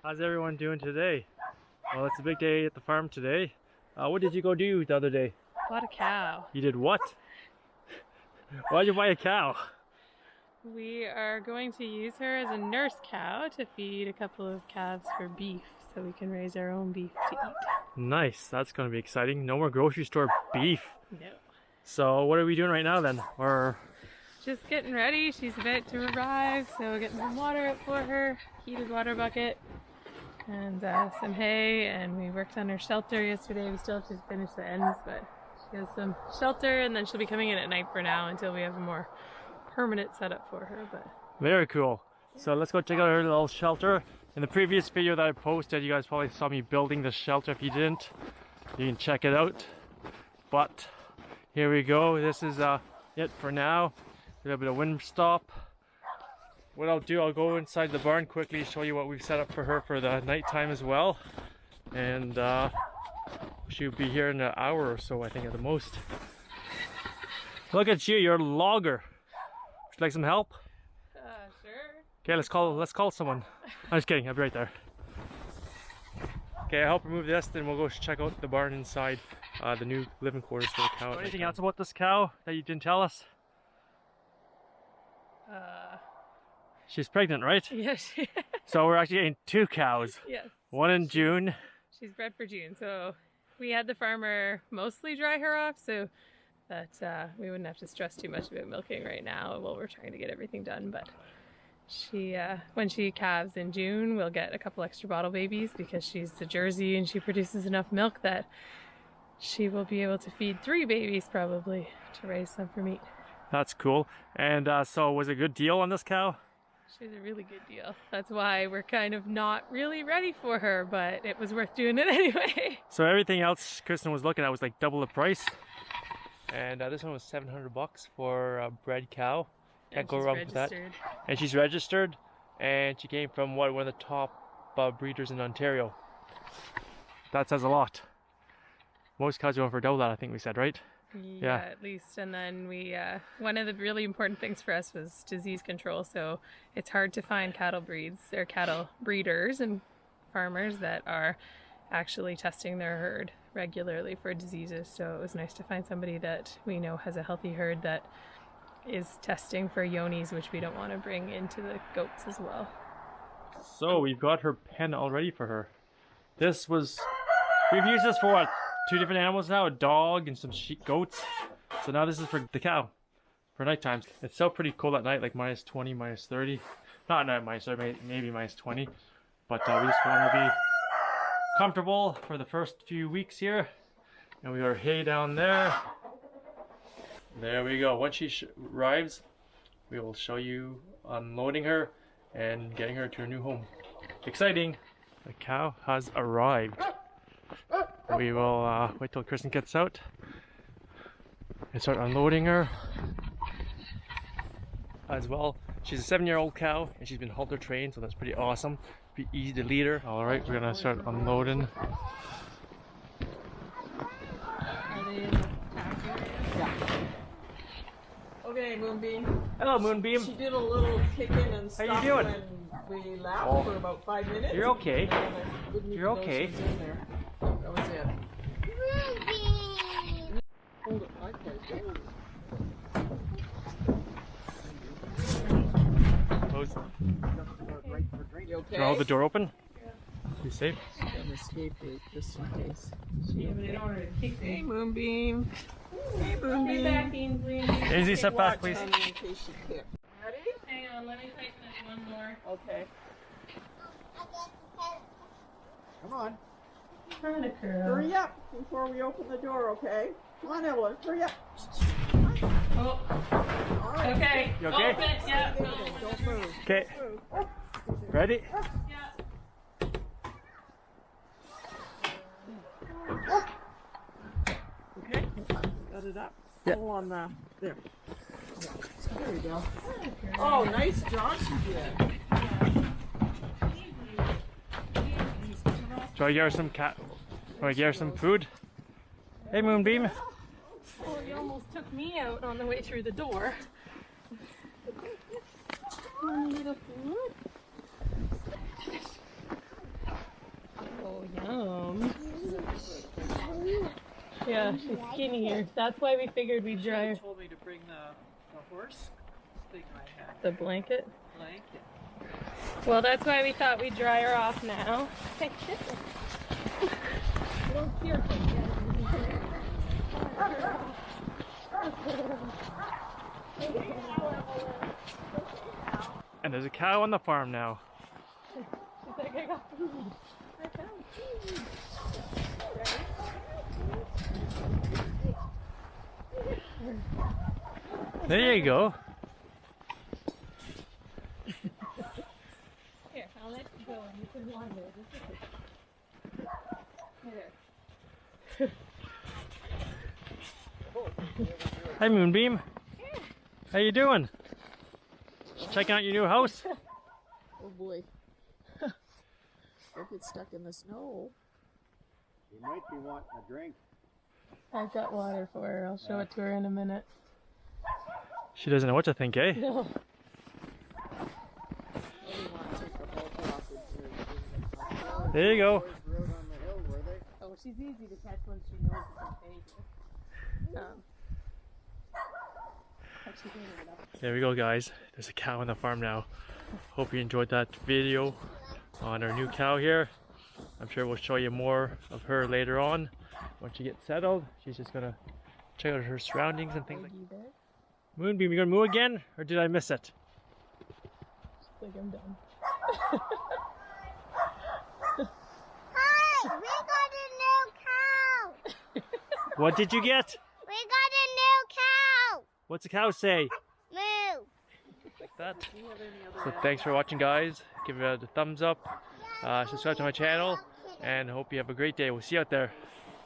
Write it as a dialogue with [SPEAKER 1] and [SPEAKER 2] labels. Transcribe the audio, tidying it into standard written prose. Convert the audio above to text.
[SPEAKER 1] How's everyone doing today? Well, it's a big day at the farm today. What did you go do the other day?
[SPEAKER 2] Bought a cow.
[SPEAKER 1] You did what? Why'd you buy a cow?
[SPEAKER 2] We are going to use her as a nurse cow to feed a couple of calves for beef so we can raise our own beef to eat.
[SPEAKER 1] Nice, that's going to be exciting. No more grocery store beef.
[SPEAKER 2] No.
[SPEAKER 1] So what are we doing right now then? Or
[SPEAKER 2] just getting ready. She's about to arrive, so we're getting some water out for her, heated water bucket, and some hay, and we worked on her shelter yesterday. We still have to finish the ends, but she has some shelter, and then she'll be coming in at night for now until we have a more permanent setup for her. But
[SPEAKER 1] very cool. So let's go check out her little shelter. In the previous video that I posted, you guys probably saw me building the shelter. If you didn't, you can check it out. But here we go. This is it for now. A little bit of wind stop. What I'll do, I'll go inside the barn quickly, show you what we've set up for her for the nighttime as well. And she'll be here in an hour or so, I think, at the most. Look at you, you're a logger. Would you like some help?
[SPEAKER 2] Sure.
[SPEAKER 1] Okay, let's call someone. I'm just kidding, I'll be right there. Okay, I'll help remove this, then we'll go check out the barn inside, the new living quarters for the cow. Anything else about this cow that you didn't tell us? She's pregnant, right?
[SPEAKER 2] Yes.
[SPEAKER 1] So we're actually getting 2 cows.
[SPEAKER 2] Yes.
[SPEAKER 1] One in June.
[SPEAKER 2] She's bred for June, so we had the farmer mostly dry her off so that we wouldn't have to stress too much about milking right now while we're trying to get everything done. But she, when she calves in June, we'll get a couple extra bottle babies because she's the Jersey and she produces enough milk that she will be able to feed 3 babies probably to raise some for meat.
[SPEAKER 1] That's cool. And so was it a good deal on this cow?
[SPEAKER 2] She's a really good deal. That's why we're kind of not really ready for her, but it was worth doing it anyway.
[SPEAKER 1] So everything else Kristen was looking at was like double the price. And this one was $700 for a bred cow. Can't go wrong with that. And she's registered. And she came from one of the top breeders in Ontario. That says a lot. Most cows are going for double that, I think we said, right?
[SPEAKER 2] Yeah, at least. And then we, one of the really important things for us was disease control. So it's hard to find cattle breeds or cattle breeders and farmers that are actually testing their herd regularly for diseases. So it was nice to find somebody that we know has a healthy herd that is testing for yonis, which we don't want to bring into the goats as well.
[SPEAKER 1] So we've got her pen all ready for her. We've used this for what? 2 different animals now, a dog and some sheep, goats. So now this is for the cow, for night times. It's still pretty cold at night, like minus 20, minus 30. Not minus 30, maybe minus 20. But we just want to be comfortable for the first few weeks here. And we got hay down there. There we go. Once she arrives, we will show you unloading her and getting her to her new home. Exciting! The cow has arrived. We will wait till Kristen gets out and start unloading her as well. She's a 7-year-old cow and she's been halter trained, so that's pretty awesome. Be easy to lead her. Alright, we're gonna start unloading.
[SPEAKER 3] Yeah. Okay, Moonbeam.
[SPEAKER 1] Hello, Moonbeam.
[SPEAKER 3] She did a little kicking and stuff.
[SPEAKER 1] How you doing?
[SPEAKER 3] When we left for about 5 minutes.
[SPEAKER 1] You're okay. You're okay.
[SPEAKER 3] That was it. Hold it like that.
[SPEAKER 1] Close.
[SPEAKER 3] You okay?
[SPEAKER 1] Hold the door open. You safe?
[SPEAKER 3] An escape route just in case.
[SPEAKER 2] Hey,
[SPEAKER 3] Moonbeam. Hey, Moonbeam.
[SPEAKER 1] Easy, step back, please.
[SPEAKER 3] In case she kicked. Ready?
[SPEAKER 2] Hang on, let me tighten it one more.
[SPEAKER 3] Okay. Come on. Hurry up before we open the door, okay? Come on, Evelyn, hurry up.
[SPEAKER 2] Oh.
[SPEAKER 3] All right.
[SPEAKER 2] Okay.
[SPEAKER 1] You okay?
[SPEAKER 2] Open. Yeah.
[SPEAKER 3] Don't move.
[SPEAKER 1] Okay. Ready?
[SPEAKER 2] Yeah.
[SPEAKER 3] Okay. Got it up.
[SPEAKER 1] Yeah.
[SPEAKER 3] Pull on the there. Yeah. There we go. Oh, nice job she did.
[SPEAKER 1] Shall I get her some Shall I get her some food? Hey, Moonbeam.
[SPEAKER 2] Well, you almost took me out on the way through the door. Want a little food? Yeah, she's skinnier. That's why we figured we'd dry her.
[SPEAKER 3] She told me to bring the horse thing I had.
[SPEAKER 2] The blanket?
[SPEAKER 3] Blanket.
[SPEAKER 2] Well, that's why we thought we'd dry her off now.
[SPEAKER 1] And there's a cow on the farm now.
[SPEAKER 2] She's like, I got food. I found food.
[SPEAKER 1] There you go.
[SPEAKER 2] Here, I'll let you go and you can wander. Here.
[SPEAKER 1] Hi Moonbeam. How you doing? Checking out your new house?
[SPEAKER 3] Oh boy. Hope it's stuck in the snow.
[SPEAKER 4] You might be wanting a drink.
[SPEAKER 2] I've got water for her. I'll show it to her in a minute.
[SPEAKER 1] She doesn't know what to think, eh?
[SPEAKER 2] No.
[SPEAKER 1] There you go.
[SPEAKER 4] Boys rode on the hill, were they?
[SPEAKER 2] Oh, she's easy to catch once she knows it's okay.
[SPEAKER 1] There we go, guys. There's a cow on the farm now. Hope you enjoyed that video on our new cow here. I'm sure we'll show you more of her later on once she gets settled. She's just gonna check out her surroundings and things like that. Moonbeam, you gonna moo again, or did I miss it?
[SPEAKER 2] I think I'm done.
[SPEAKER 5] Hi, we got a new cow.
[SPEAKER 1] What did you get?
[SPEAKER 5] We got a new cow.
[SPEAKER 1] What's the cow say?
[SPEAKER 5] Moo.
[SPEAKER 1] Like that. So thanks for watching, guys. Give it a thumbs up, subscribe to my channel, and hope you have a great day. We'll see you out there.